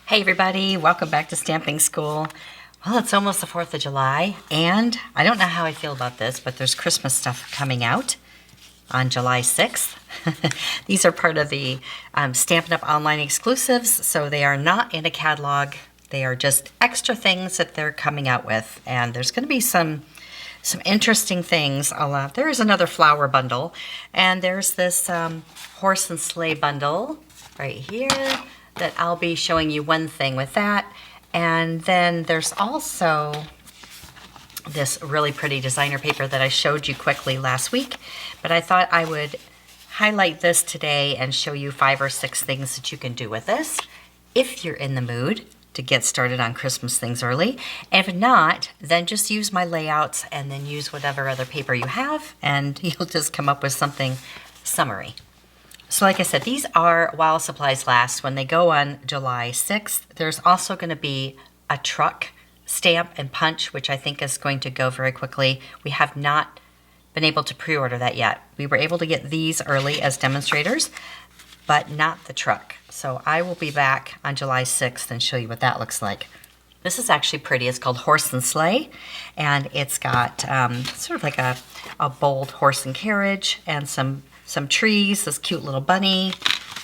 Hey everybody, welcome back to Stamping School. Well, it's almost the 4th of July, and I don't know how I feel about this, but there's Christmas stuff coming out on July 6th. These are part of the Stampin' Up! Online exclusives, so they are not in a catalog. They are just extra things that they're coming out with, and there's going to be some interesting things. There is another flower bundle, and there's this horse and sleigh bundle right here that I'll be showing you one thing with that. And then there's also this really pretty designer paper that I showed you quickly last week, but I thought I would highlight this today and show you 5 or 6 things that you can do with this if you're in the mood to get started on Christmas things early. If not, then just use my layouts and then use whatever other paper you have, and you'll just come up with something summery. So like I said, these are while supplies last. When they go on July 6th, there's also going to be a truck stamp and punch, which I think is going to go very quickly. We have not been able to pre-order that yet. We were able to get these early as demonstrators, but not the truck. So I will be back on July 6th and show you what that looks like. This is actually pretty. It's called Horse and Sleigh, and it's got sort of like a bold horse and carriage and some trees, this cute little bunny.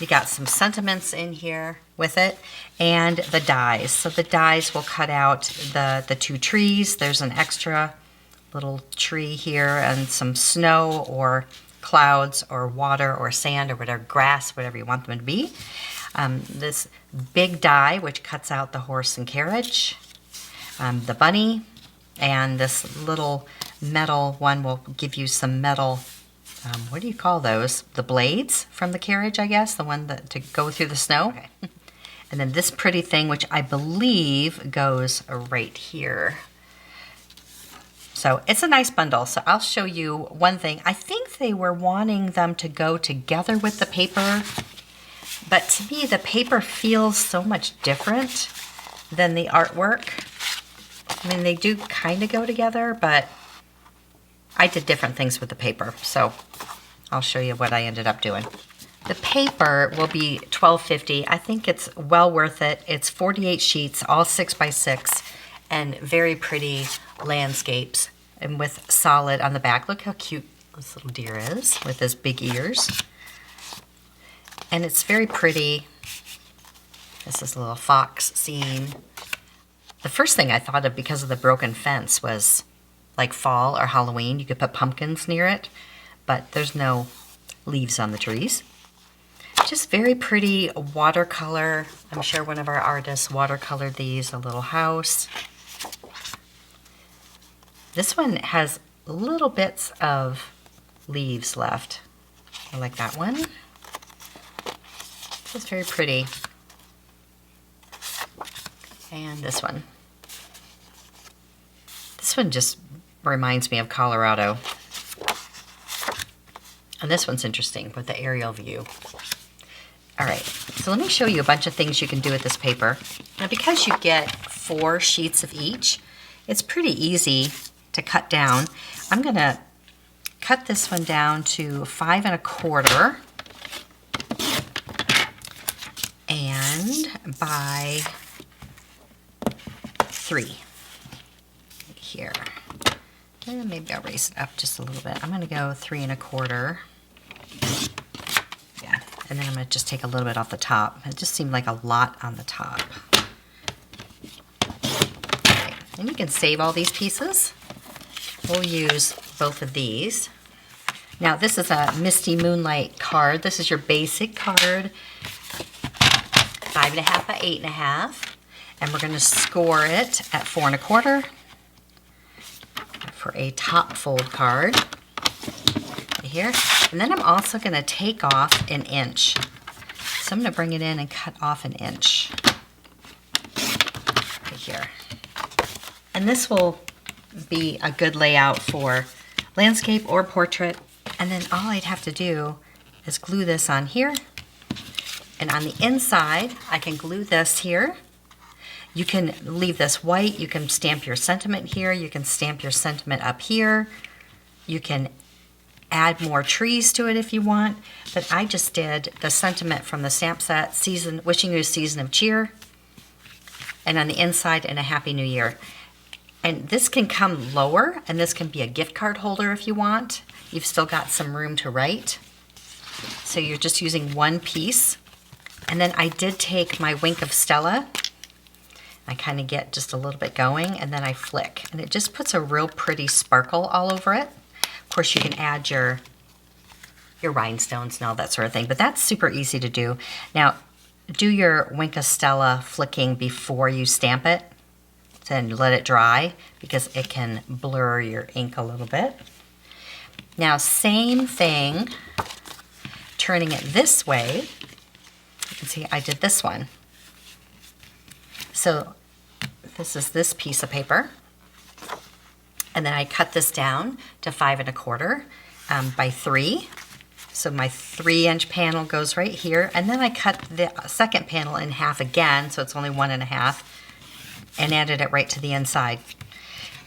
You got some sentiments in here with it, and the dies. So the dies will cut out the 2 trees. There's an extra little tree here and some snow or clouds or water or sand or whatever, grass, whatever you want them to be. This big die, which cuts out the horse and carriage, the bunny, and this little metal one will give you some metal, what do you call those? The blades from the carriage, I guess, the one to go through the snow. Okay. And then this pretty thing, which I believe goes right here. So it's a nice bundle. So I'll show you one thing. I think they were wanting them to go together with the paper, but to me the paper feels so much different than the artwork. I mean, they do kind of go together, but I did different things with the paper, so I'll show you what I ended up doing. The paper will be $12.50. I think it's well worth it. It's 48 sheets, all 6 by 6, and very pretty landscapes, and with solid on the back. Look how cute this little deer is with his big ears. And it's very pretty. This is a little fox scene. The first thing I thought of because of the broken fence was like fall or Halloween. You could put pumpkins near it, but there's no leaves on the trees. Just very pretty watercolor. I'm sure one of our artists watercolored these, a little house. This one has little bits of leaves left. I like that one. Just very pretty. And this one. This one just reminds me of Colorado. And this one's interesting with the aerial view. All right, so let me show you a bunch of things you can do with this paper. Now, because you get 4 sheets of each, it's pretty easy to cut down. I'm gonna cut this one down to 5 1/4 and by 3 here. And maybe I'll raise it up just a little bit. I'm gonna go 3 1/4. Yeah, and then I'm gonna just take a little bit off the top. It just seemed like a lot on the top. Okay. And you can save all these pieces. We'll use both of these. Now this is a Misty Moonlight card. This is your basic card, 5 1/2 by 8 1/2. And we're gonna score it at 4 1/4 for a top fold card right here. And then I'm also going to take off 1 inch. So I'm going to bring it in and cut off 1 inch right here. And this will be a good layout for landscape or portrait. And then all I'd have to do is glue this on here. And on the inside, I can glue this here. You can leave this white, you can stamp your sentiment here, you can stamp your sentiment up here. You can add more trees to it if you want, but I just did the sentiment from the stamp set, Wishing You a Season of Cheer. and on the inside, and a Happy New Year. And this can come lower, and this can be a gift card holder if you want. You've still got some room to write. So you're just using one piece. And then I did take my Wink of Stella. I kind of get just a little bit going, and then I flick. And it just puts a real pretty sparkle all over it. Of course, you can add your rhinestones and all that sort of thing, but that's super easy to do. Now, do your Wink of Stella flicking before you stamp it. Then let it dry because it can blur your ink a little bit. Now, same thing, turning it this way. You can see I did this one. So this is this piece of paper. And then I cut this down to 5 1/4 by 3. So my 3-inch panel goes right here. And then I cut the second panel in half again, so it's only 1 1/2, and added it right to the inside.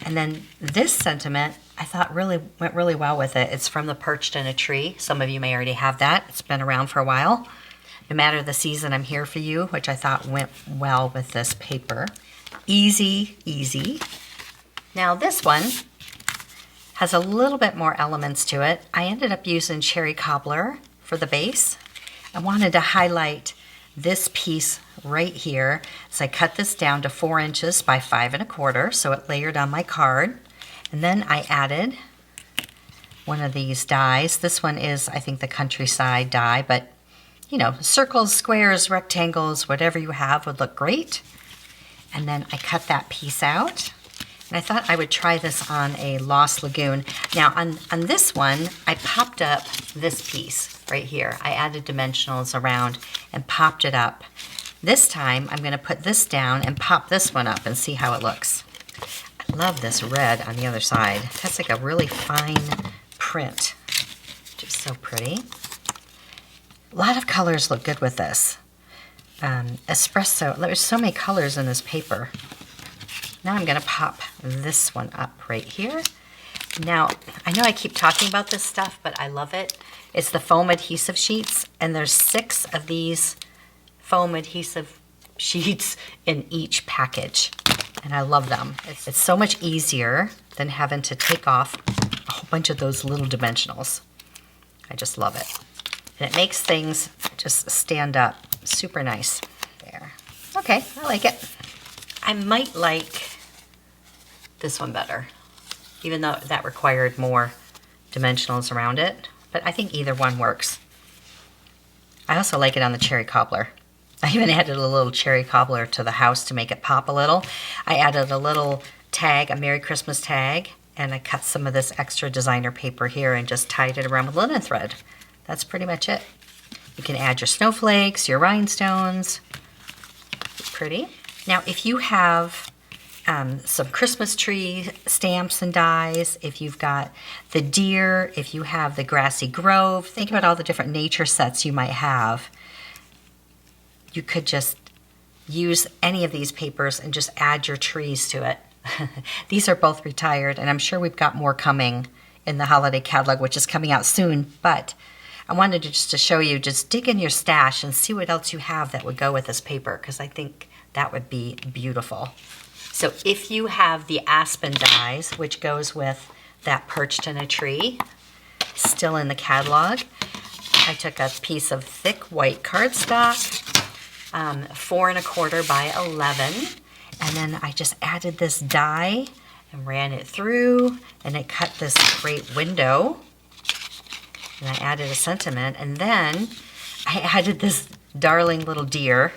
And then this sentiment, I thought went really well with it. It's from the Perched in a Tree. Some of you may already have that. It's been around for a while. No matter the season, I'm here for you, which I thought went well with this paper. Easy, easy. Now this one has a little bit more elements to it. I ended up using cherry cobbler for the base. I wanted to highlight this piece right here. So I cut this down to 4 inches by 5 1/4, so it layered on my card. And then I added one of these dies. This one is, I think, the countryside die, but you know, circles, squares, rectangles, whatever you have would look great. And then I cut that piece out. And I thought I would try this on a Lost Lagoon. Now on this one, I popped up this piece right here. I added dimensionals around and popped it up. This time, I'm gonna put this down and pop this one up and see how it looks. I love this red on the other side. It has like a really fine print, which is so pretty. A lot of colors look good with this. Espresso, there's so many colors in this paper. Now I'm gonna pop this one up right here. Now, I know I keep talking about this stuff, but I love it. It's the foam adhesive sheets, and there's 6 of these foam adhesive sheets in each package, and I love them. It's so much easier than having to take off a whole bunch of those little dimensionals. I just love it. And it makes things just stand up super nice. There. Okay, I like it. I might like this one better, even though that required more dimensionals around it, but I think either one works. I also like it on the cherry cobbler. I even added a little cherry cobbler to the house to make it pop a little. I added a little tag, a Merry Christmas tag, and I cut some of this extra designer paper here and just tied it around with linen thread. That's pretty much it. You can add your snowflakes, your rhinestones. Pretty. Now, if you have some Christmas tree stamps and dies, if you've got the deer, if you have the grassy grove, think about all the different nature sets you might have. You could just use any of these papers and just add your trees to it. These are both retired, and I'm sure we've got more coming in the holiday catalog, which is coming out soon, but I wanted to show you, just dig in your stash and see what else you have that would go with this paper, because I think that would be beautiful. So if you have the aspen dies, which goes with that Perched in a Tree, still in the catalog, I took a piece of thick white cardstock, 4 1/4 by 11, and then I just added this die and ran it through, and it cut this great window. And I added a sentiment, and then I added this darling little deer,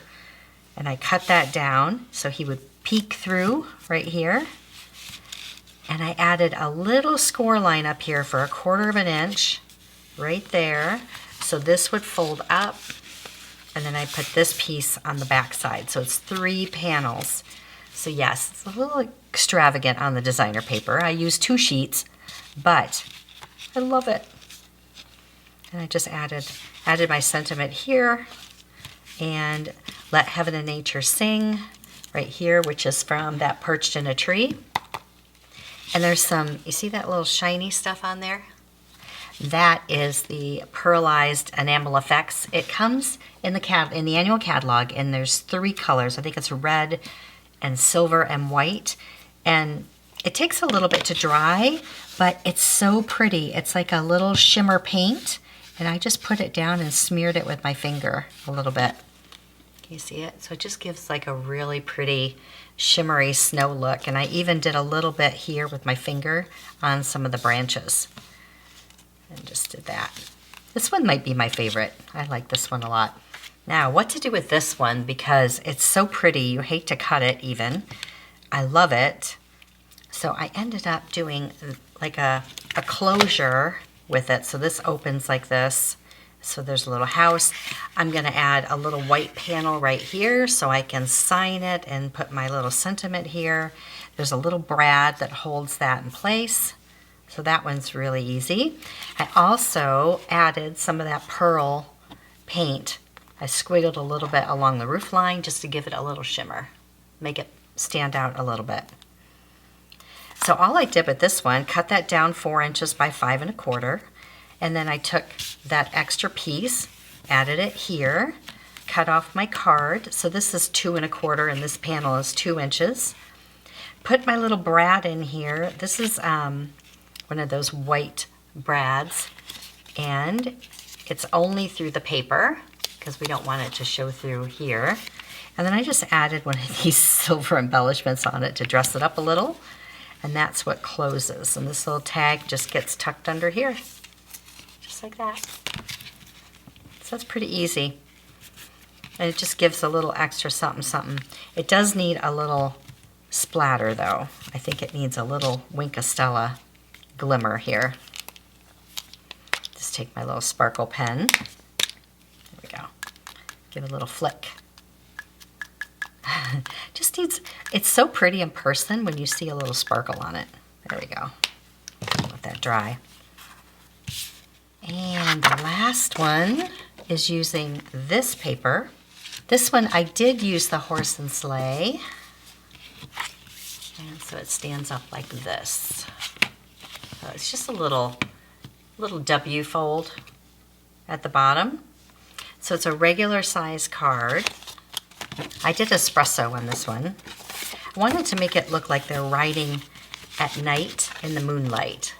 and I cut that down so he would peek through right here. And I added a little score line up here for 1/4 inch right there. So this would fold up, and then I put this piece on the back side. So it's 3 panels. So yes, it's a little extravagant on the designer paper. I used 2 sheets, but I love it. And I just added my sentiment here, and Let Heaven and Nature Sing right here, which is from that Perched in a Tree. And there's some, you see that little shiny stuff on there? That is the pearlized enamel effects. It comes in the annual catalog, and there's 3 colors. I think it's red, and silver and white. And it takes a little bit to dry, but it's so pretty. It's like a little shimmer paint. And I just put it down and smeared it with my finger a little bit. Can you see it? So it just gives like a really pretty shimmery snow look. And I even did a little bit here with my finger on some of the branches. And just did that. This one might be my favorite. I like this one a lot. Now, what to do with this one, because it's so pretty, you hate to cut it even. I love it. So I ended up doing like a closure with it. So this opens like this. So there's a little house. I'm gonna add a little white panel right here so I can sign it and put my little sentiment here. There's a little brad that holds that in place. So that one's really easy. I also added some of that pearl paint. I squiggled a little bit along the roof line just to give it a little shimmer, make it stand out a little bit. So all I did with this one, cut that down 4 inches by 5 1/4, and then I took that extra piece, added it here, cut off my card. So this is 2 1/4 and this panel is 2 inches. Put my little brad in here. This is one of those white brads, and it's only through the paper because we don't want it to show through here. And then I just added one of these silver embellishments on it to dress it up a little, and that's what closes. And this little tag just gets tucked under here, just like that. So that's pretty easy. And it just gives a little extra something, something. It does need a little splatter though. I think it needs a little Winkastella glimmer here. Just take my little sparkle pen. There we go. Give it a little flick. Just needs, it's so pretty in person when you see a little sparkle on it. There we go. Let that dry. And the last one is using this paper. This one I did use the horse and sleigh. And so it stands up like this. So it's just a little W fold at the bottom. So it's a regular size card. I did espresso on this one. I wanted to make it look like they're riding at night in the moonlight.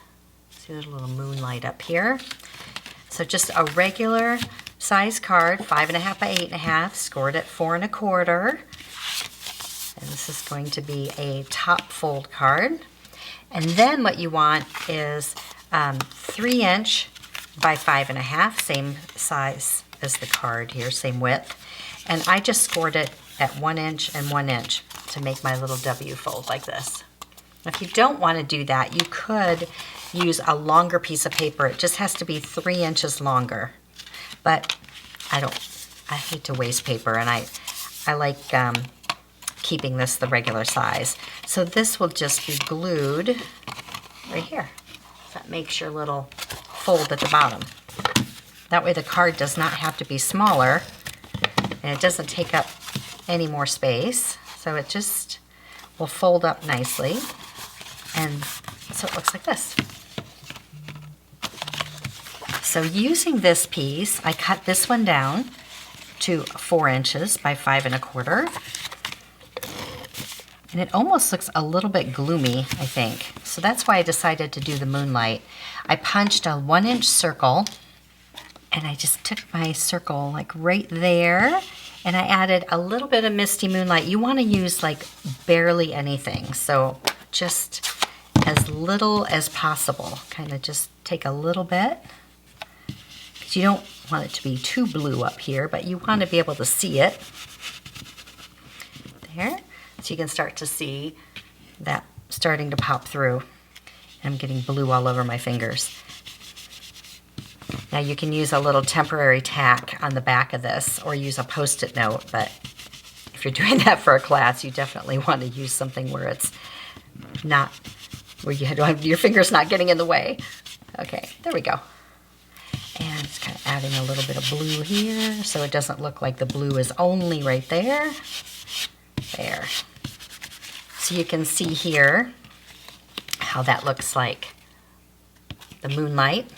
See, there's a little moonlight up here. So just a regular size card, 5 1/2 by 8 1/2, scored at 4 1/4. And this is going to be a top fold card. And then what you want is 3 inch by 5 1/2, same size as the card here, same width. And I just scored it at 1 inch and 1 inch to make my little W fold like this. If you don't want to do that, you could use a longer piece of paper. It just has to be 3 inches longer. But I hate to waste paper, and I like keeping this the regular size. So this will just be glued right here. That makes your little fold at the bottom. That way the card does not have to be smaller, and it doesn't take up any more space. So it just will fold up nicely. And so it looks like this. So using this piece, I cut this one down to 4 inches by 5 1/4. And it almost looks a little bit gloomy, I think. So that's why I decided to do the moonlight. I punched a 1 inch circle, and I just took my circle like right there, and I added a little bit of misty moonlight. You want to use like barely anything, so just as little as possible. Kind of just take a little bit, because you don't want it to be too blue up here, but you want to be able to see it. There. So you can start to see that starting to pop through. I'm getting blue all over my fingers. Now you can use a little temporary tack on the back of this, or use a Post-it note, but if you're doing that for a class, you definitely want to use something where it's not, where your finger's not getting in the way. Okay, there we go. And just kind of adding a little bit of blue here, so it doesn't look like the blue is only right there. There. So you can see here how that looks like the moonlight.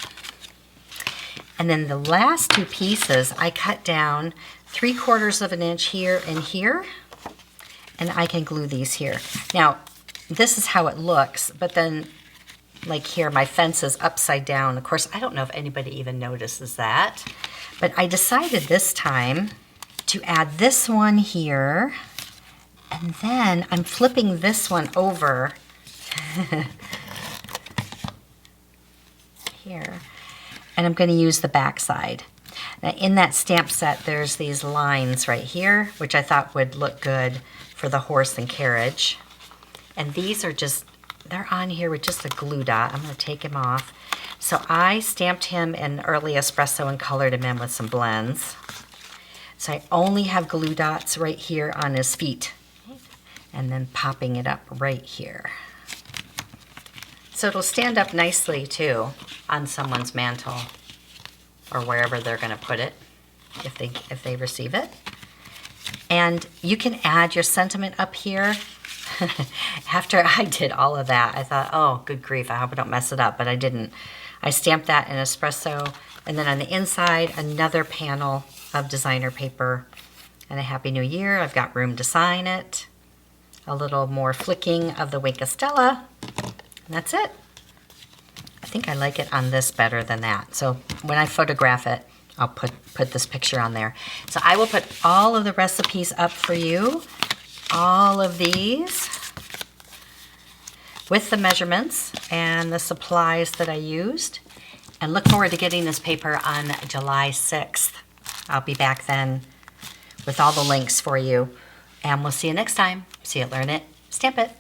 And then the last two pieces, I cut down 3/4 of an inch here and here. and I can glue these here. Now, this is how it looks, but then like here, my fence is upside down. Of course, I don't know if anybody even notices that, but I decided this time to add this one here, and then I'm flipping this one over here, and I'm going to use the back side. Now, in that stamp set, there's these lines right here, which I thought would look good for the horse and carriage. And these are just, they're on here with just a glue dot. I'm going to take him off. So I stamped him in early espresso and colored him in with some blends. So I only have glue dots right here on his feet. And then popping it up right here. So it'll stand up nicely too on someone's mantle or wherever they're going to put it if they receive it. And you can add your sentiment up here. After I did all of that, I thought, oh, good grief, I hope I don't mess it up, but I didn't. I stamped that in espresso, and then on the inside, another panel of designer paper and a Happy New Year. I've got room to sign it. A little more flicking of the Wink of Stella, and that's it. I think I like it on this better than that. So when I photograph it, I'll put this picture on there. So I will put all of the recipes up for you, all of these, with the measurements and the supplies that I used. And look forward to getting this paper on July 6th. I'll be back then with all the links for you. And we'll see you next time. See it, learn it, stamp it.